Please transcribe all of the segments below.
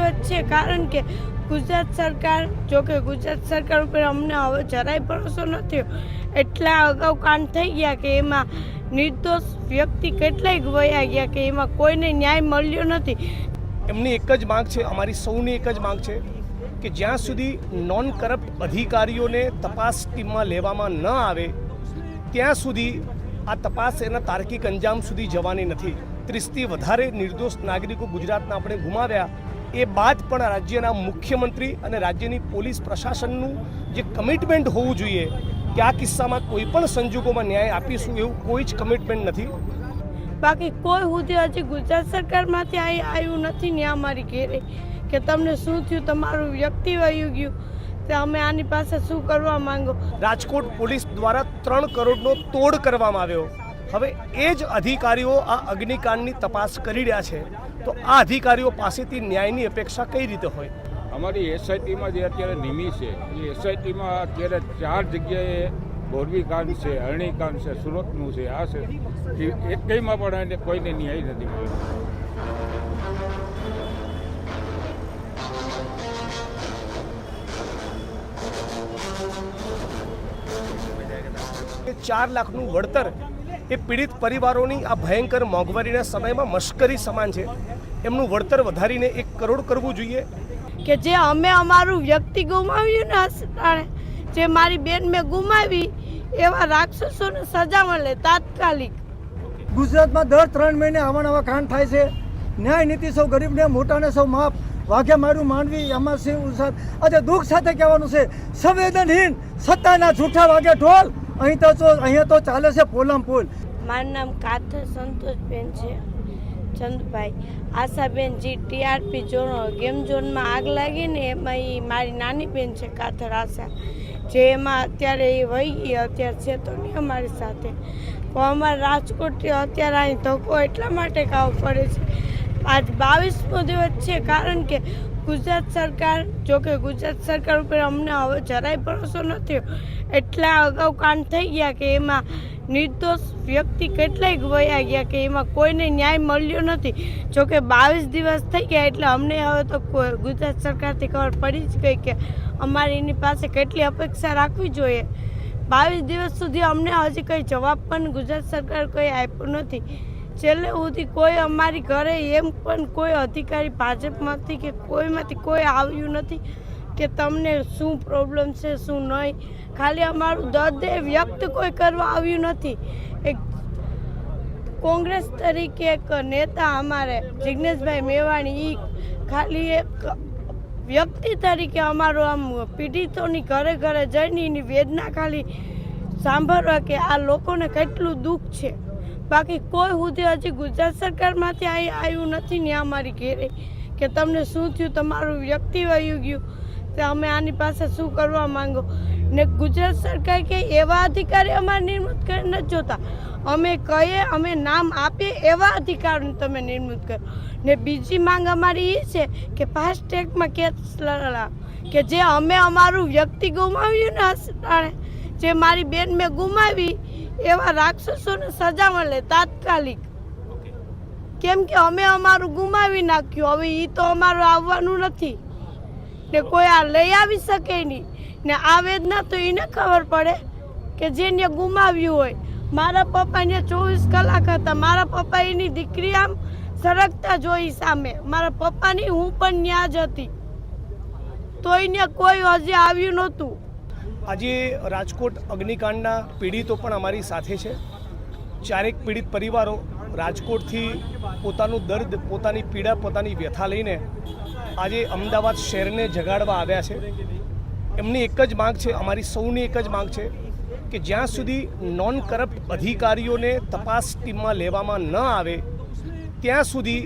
મુસીબત છે, કારણ કે ગુજરાત સરકાર, જોકે ગુજરાત સરકાર ઉપર અમને હવે જરાય ભરોસો નથી. એટલા અગાઉ કાંડ થઈ ગયા કે એમાં નિર્દોષ વ્યક્તિ કેટલાય વયા ગયા કે એમાં કોઈને ન્યાય મળ્યો નથી. એમની એક જ માંગ છે, અમારી સૌની એક જ માંગ છે કે જ્યાં સુધી નોન કરપ્ટ અધિકારીઓને તપાસ ટીમમાં લેવામાં ન આવે ત્યાં સુધી આ તપાસ એના તાર્કિક અંજામ સુધી જવાની નથી. 30થી વધારે નિર્દોષ નાગરિકો ગુજરાતના આપણે ગુમાવ્યા. એ બાદ પણ રાજ્યના મુખ્યમંત્રી અને રાજ્યની પોલીસ પ્રશાસનનું જે કમિટમેન્ટ હોવું જોઈએ કે આ કિસ્સામાં કોઈ પણ સંજોગોમાં ન્યાય આપીશું, એવું કોઈ જ કમિટમેન્ટ નથી. બાકી કોઈ સુધી હજી ગુજરાત સરકારમાંથી આવ્યું નથી ને અમારી ઘેરે કે તમને શું થયું, તમારું વ્યક્તિ વયું ગયું, તો અમે આની પાસે શું કરવા માંગો. રાજકોટ પોલીસ દ્વારા 3 કરોડનો તોડ કરવામાં આવ્યો. હવે એ જ અધિકારીઓ આ અગ્નિકાંડની તપાસ કરી રહ્યા છે, તો આ અધિકારીઓ પાસેથી ન્યાયની અપેક્ષા કઈ રીતે હોય? અમારી એસઆઈટીમાં જે અત્યારે નિમી છે, એ એસઆઈટીમાં અત્યારે 4 જગ્યાએ બોરબી કાંડ છે, અરણી કાંડ છે, સુરતનું છે, આ છે, એકમાં પણ એને કોઈને ન્યાય નથી મળ્યો. 4 લાખનું વળતર એ પીડિત પરિવારોની આ ભયંકર મોંઘવારીના સમયમાં મશ્કરી સમાન છે. એમનું વળતર વધારીને 1 કરોડ કરવું જોઈએ. કે જે અમે અમારું વ્યક્તિ ગુમાવ્યું ને હસતાણે, જે મારી બેન મેં ગુમાવી, એવા રાક્ષસોને સજા મળે તાત્કાલિક. ગુજરાતમાં દર 3 મહિને આવા નવા કાંડ થાય છે. ન્યાય નીતિ સૌ ગરીબને મોટાને સૌ માફ. વાઘે મારું માનવી એમાં સિંહ ઉસાદ. આજે દુઃખ સાથે કહેવાનું છે, સંવેદનહીન સત્તાના જૂઠા વાગે ઢોલ. અહીંયા તો ચાલે છે પોલમ પોલ. મારું નામ કાથર સંતોષબેન છે, ચંદુભાઈ. આશાબેન જી ટીઆરપી ગેમ ઝોનમાં આગ લાગી ને એમાં એ મારી નાની બેન છે, કાથર આશા, જે એમાં અત્યારે એ વહી ગઈ. અત્યારે છે તો નહીં અમારી સાથે, પણ અમારે રાજકોટથી અત્યારે અહીં ધક્કો એટલા માટે ખાવો પડે છે. આજ 22મો દિવસ છે, કારણ કે ગુજરાત સરકાર, જોકે ગુજરાત સરકાર ઉપર અમને હવે જરાય ભરોસો નથી. એટલા અગાઉ કાંડ થઈ ગયા કે એમાં નિર્દોષ વ્યક્તિ કેટલાય વયા ગયા કે એમાં કોઈને ન્યાય મળ્યો નથી. જોકે 22 દિવસ થઈ ગયા એટલે અમને હવે તો ગુજરાત સરકારથી ખબર પડી જ ગઈ કે અમારે એની પાસે કેટલી અપેક્ષા રાખવી જોઈએ. 22 દિવસ સુધી અમને હજી કંઈ જવાબ પણ ગુજરાત સરકાર કંઈ આપ્યો નથી. છેલ્લે સુધી કોઈ અમારી ઘરે એમ પણ કોઈ અધિકારી ભાજપમાંથી કે કોઈમાંથી કોઈ આવ્યું નથી કે તમને શું પ્રોબ્લેમ છે શું નહીં. ખાલી અમારું દર્દ વ્યક્ત કોઈ કરવા આવ્યું નથી. એક કોંગ્રેસ તરીકે એક નેતા અમારે જિગ્નેશભાઈ મેવાણી, એ ખાલી એક વ્યક્તિ તરીકે અમારો આમ પીડિતોની ઘરે ઘરે જઈને એની વેદના ખાલી સાંભળવા કે આ લોકોને કેટલું દુઃખ છે. બાકી કોઈ સુધી હજી ગુજરાત સરકારમાંથી આવ્યું નથી ને અમારી ઘેરે કે તમને શું થયું, તમારું વ્યક્તિ વયું ગયું, તો અમે આની પાસે શું કરવા માંગો. ને ગુજરાત સરકાર કે એવા અધિકારી અમારે નિમણૂક કરી નથી જોતા. અમે કહીએ, અમે નામ આપીએ એવા અધિકારીને તમે નિમણૂક કરો. ને બીજી માંગ અમારી એ છે કે ફાસ્ટ ટ્રેકમાં કેસ લડાવ, કે જે અમે અમારું વ્યક્તિ ગુમાવ્યું ને હસતાણે, જે મારી બેન મેં ગુમાવી, એવા રાક્ષસોને સજા મળે તાત્કાલિક. કેમ કે અમે અમારું ગુમાવી નાખ્યું, હવે એ તો અમારું આવવાનું નથી ને કોઈ આ લઈ આવી શકે નહીં. ને આ વેદના તો એને ખબર પડે કે જેને ગુમાવ્યું હોય. મારા પપ્પાને 24 કલાક હતા. મારા પપ્પા એની દીકરી આમ સરકતા જોઈ સામે. મારા પપ્પાની હું પણ ન્યા જ હતી, તો એને કોઈ હજી આવ્યું નહોતું. આજે રાજકોટ અગ્નિકાંડના પીડિતો પણ અમારી સાથે છે. 4 પીડિત પરિવારો રાજકોટથી પોતાનું દર્દ, પોતાની પીડા, પોતાની વ્યથા લઈને આજે અમદાવાદ શહેરને જગાડવા આવ્યા છે. એમની એક જ માંગ છે, અમારી સૌની એક જ માંગ છે કે જ્યાં સુધી નોન કરપ્ટ અધિકારીઓને તપાસ ટીમમાં લેવામાં ન આવે ત્યાં સુધી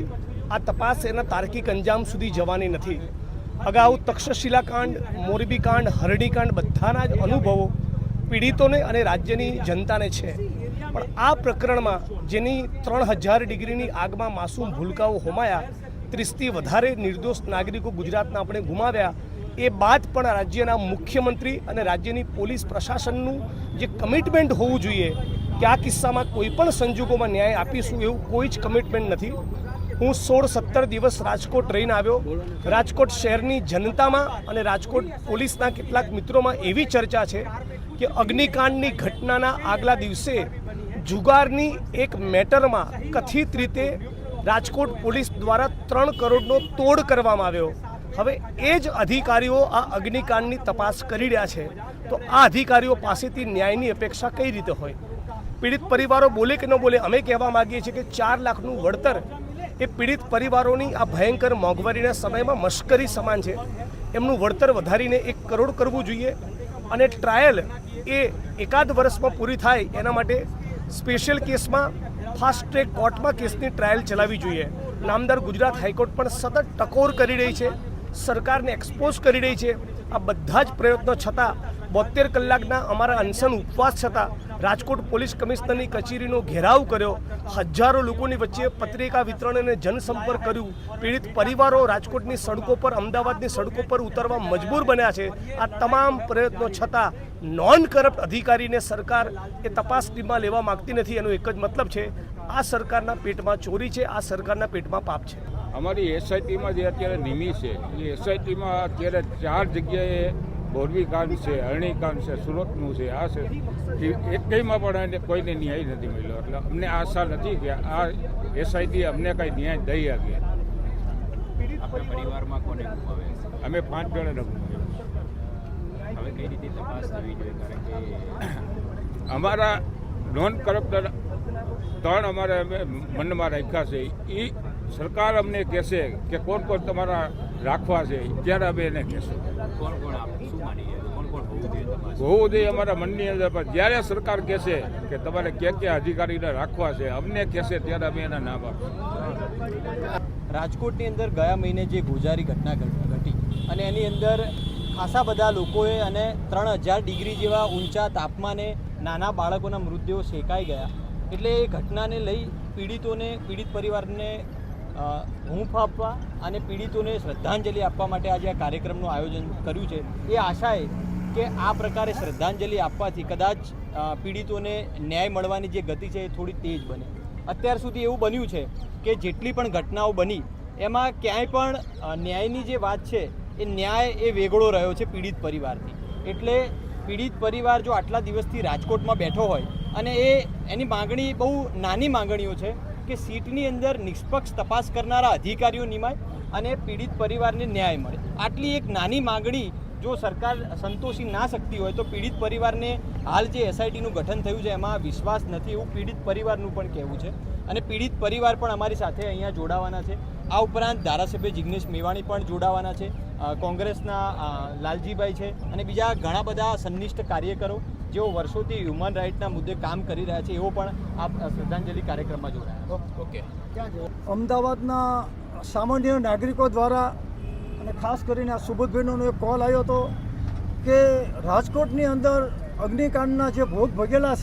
આ તપાસ એના તાર્કિક અંજામ સુધી જવાની નથી. અગાઉ તક્ષશિલા કાંડ, મોરબી કાંડ, હરણી કાંડ બધાના જ અનુભવો પીડિતોને અને રાજ્યની જનતાને છે. પણ આ પ્રકરણમાં જેની 3000 ડિગ્રીની આગમાં માસૂમ ભૂલકાઓ હોમાયા, 30થી વધારે નિર્દોષ નાગરિકો ગુજરાતના આપણે ગુમાવ્યા, એ બાદ પણ રાજ્યના મુખ્યમંત્રી અને રાજ્યની પોલીસ પ્રશાસનનું જે કમિટમેન્ટ હોવું જોઈએ કે આ કિસ્સામાં કોઈ પણ સંજોગોમાં ન્યાય આપીશું, એવું કોઈ જ કમિટમેન્ટ નથી. હું 16-17 દિવસ રાજકોટ રહીને આવ્યો. રાજકોટ શહેરની જનતામાં અને રાજકોટ પોલીસના કેટલાક મિત્રોમાં એવી ચર્ચા છે કે અગ્નિકાંડની ઘટનાના આગલા દિવસે જુગારની એક મેટરમાં કથિત રીતે રાજકોટ પોલીસ દ્વારા 3 કરોડનો તોડ કરવામાં આવ્યો. હવે એ જ અધિકારીઓ આ અગ્નિકાંડની તપાસ કરી રહ્યા છે, તો આ અધિકારીઓ પાસેથી ન્યાયની અપેક્ષા કઈ રીતે હોય? પીડિત પરિવારો બોલે કે ન બોલે, અમે કહેવા માગીએ છીએ કે 4 લાખનું વળતર એ પીડિત પરિવારોની આ ભયંકર મોંઘવારીના સમયમાં મશ્કરી સમાન છે. એમનું વળતર વધારીને 1 કરોડ કરવું જોઈએ અને ટ્રાયલ એ એકાદ વર્ષમાં પૂરી થાય એના માટે સ્પેશિયલ કેસમાં ફાસ્ટ ટ્રેક કોર્ટમાં કેસની ટ્રાયલ ચલાવવી જોઈએ. નામદાર ગુજરાત હાઈકોર્ટ પણ સતત ટકોર કરી રહી છે, સરકારને એક્સપોઝ કરી રહી છે. આ બધા જ પ્રયત્નો છતાં 72 કલાકના અમારા અનશન ઉપવાસ છતાં રાજકોટ પોલીસ કમિશનરની કચેરીનો ઘેરાવ કર્યો, હજારો લોકોની વચ્ચે પત્રિકા વિતરણ અને જનસંપર્ક કર્યું. પીડિત પરિવારો રાજકોટની સડકો પર, અમદાવાદની સડકો પર ઉતરવા મજબૂર બન્યા છે. આ તમામ પ્રયત્નો છતાં નોન કરપ્ટ અધિકારીને સરકાર એ તપાસ ટીમમાં લેવા માગતી નથી. એનો એક જ મતલબ છે, આ સરકારના પેટમાં ચોરી છે, આ સરકારના પેટમાં પાપ છે. અમારી એસઆઈટીમાં જે અત્યારે નિમી છે એ એસઆઈટીમાં અત્યારે 4 જગ્યાએ બોરવી કાંડ છે, અરણી કાંડ છે, સુરતનું છે, આ છે. એ એકમાં પણ કોઈને ન્યાય નથી મળ્યો. એટલે અમને આશા નથી કે આ એસઆઈટી અમને કાંઈ ન્યાય દઈ શકે. આપણા પરિવારમાં કોને ગુમાવે? અમે 5 જણાને હવે કઈ રીતે તપાસ થવી જોઈએ? કારણ કે અમારા નોન કરપ્ટર 3 અમારે અમે મનમાં રાખ્યા છે. એ સરકાર અમને કહેશે કે કોણ કોણ તમારા રાખવા છે, ત્યારે અમે એને કહેશું. કોણ કોણ આપ શું માની કોણ કોણ હોવું જોઈએ તપાસ? હોવું જોઈએ અમારા મનની અંદર. પણ જ્યારે સરકાર કહેશે કે તમારે ક્યાં અધિકારીને રાખવા છે, અમને કહેશે ત્યારે અમે એના નામ આપીશું. રાજકોટની અંદર ગયા મહિને જે ગોઝારી ઘટના ઘટી અને એની અંદર ખાસા બધા લોકોએ અને 3000 ડિગ્રી જેવા ઊંચા તાપમાને નાના બાળકોના મૃતદેહો શેકાઈ ગયા. એટલે એ ઘટનાને લઈ પીડિત પરિવારને હૂંફ આપવા અને પીડિતોને શ્રદ્ધાંજલિ આપવા માટે આજે આ કાર્યક્રમનું આયોજન કર્યું છે. એ આશાએ કે આ પ્રકારે શ્રદ્ધાંજલિ આપવાથી કદાચ પીડિતોને ન્યાય મળવાની જે ગતિ છે એ થોડી તેજ બને. અત્યાર સુધી એવું બન્યું છે કે જેટલી પણ ઘટનાઓ બની એમાં ક્યાંય પણ ન્યાયની જે વાત છે એ ન્યાય એ વેગળો રહ્યો છે પીડિત પરિવારથી. એટલે પીડિત પરિવાર જો આટલા દિવસથી રાજકોટમાં બેઠો હોય અને એની માગણી બહુ નાની માગણીઓ છે કે સીટની અંદર નિષ્પક્ષ તપાસ કરનારા અધિકારીઓ નિમાય અને પીડિત પરિવારને ન્યાય મળે. આટલી એક નાની માગણી જો સરકાર સંતોષી ના શકતી હોય તો પીડિત પરિવારને હાલ જે એસઆઈટીનું ગઠન થયું છે એમાં વિશ્વાસ નથી એવું પીડિત પરિવારનું પણ કહેવું છે. અને પીડિત પરિવાર પણ અમારી સાથે અહીંયા જોડાવાના છે. આ ઉપરાંત ધારાસભ્ય જિગ્નેશ મેવાણી પણ જોડાવાના છે, કોંગ્રેસના લાલજીભાઈ છે અને બીજા ઘણા બધા સન્નિષ્ઠ કાર્યકરો જેઓ વર્ષોથી હ્યુમન રાઇટના મુદ્દે કામ કરી રહ્યા છે એવો પણ આ શ્રદ્ધાંજલિ કાર્યક્રમમાં જોડાયા. ઓકે. અમદાવાદના સામાન્ય નાગરિકો દ્વારા અને ખાસ કરીને આ સુબોધભાઈનો એક કોલ આવ્યો હતો કે રાજકોટની અંદર અગ્નિકાંડના જે ભોગ બનેલા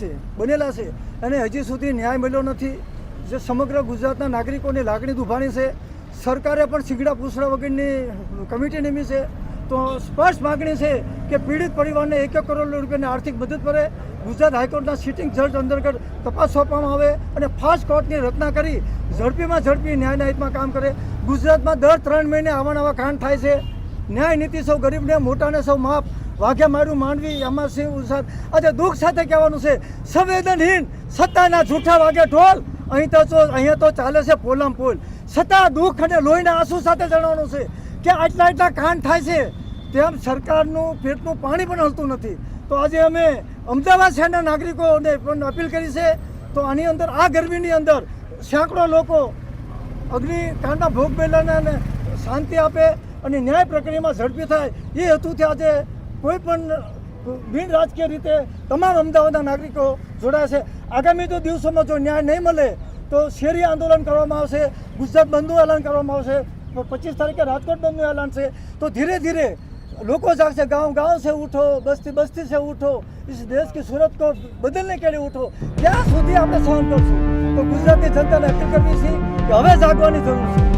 છે એને હજી સુધી ન્યાય મળ્યો નથી. જે સમગ્ર ગુજરાતના નાગરિકોની લાગણી દુભાણી છે. સરકારે પણ શીગડા પૂછડા વગરની કમિટી નિમી છે. તો સ્પષ્ટ માગણી છે કે પીડિત પરિવારને 1 કરોડ રૂપિયાની આર્થિક મદદ કરે. ગુજરાત હાઈકોર્ટના સિટિંગ જજ અંતર્ગત તપાસ સોંપવામાં આવે અને ફાસ્ટ કોર્ટની રચના કરી ઝડપીમાં ઝડપી ન્યાયના હિતમાં કામ કરે. ગુજરાતમાં દર 3 મહિને આવા કાંડ થાય છે. ન્યાય નીતિ સૌ ગરીબને, મોટાને સૌ માફ. વાઘે મારું માંડવી, એમાં સિંહ ઉસાદ. આજે દુઃખ સાથે કહેવાનું છે, સંવેદનહીન સત્તાના જૂઠા વાગે ઢોલ. અહીંયા તો ચાલે છે પોલમ પોલ. છતાં દુઃખ અને લોહીના આંસુ સાથે જણાવવાનું છે કે આટલા કાંડ થાય છે તેમ સરકારનું પેટનું પાણી પણ હલતું નથી. તો આજે અમે અમદાવાદ શહેરના નાગરિકોને પણ અપીલ કરી છે. તો આની અંદર આ ગરમીની અંદર સેંકડો લોકો અગ્નિકાંડના ભોગ બનેલાને શાંતિ આપે અને ન્યાય પ્રક્રિયામાં ઝડપી થાય એ હેતુથી આજે કોઈ પણ બિન રાજકીય રીતે તમામ અમદાવાદના નાગરિકો જોડાયા છે. આગામી તો દિવસોમાં જો ન્યાય નહીં મળે તો શેરી આંદોલન કરવામાં આવશે, ગુજરાત બંધનું એલાન કરવામાં આવશે, 25 તારીખે રાજકોટ બંધનું એલાન છે. તો ધીરે ધીરે લોકો જાગશે. गाँव गाँव से उठो, बस्ती बस्ती से उठो, इस देश की सूरत को बदलने के लिए उठो. ક્યાં સુધી આપણે સહન કરશું? તો ગુજરાતની જનતાને અપીલ કરવી છે કે હવે જાગવાની જરૂર છે.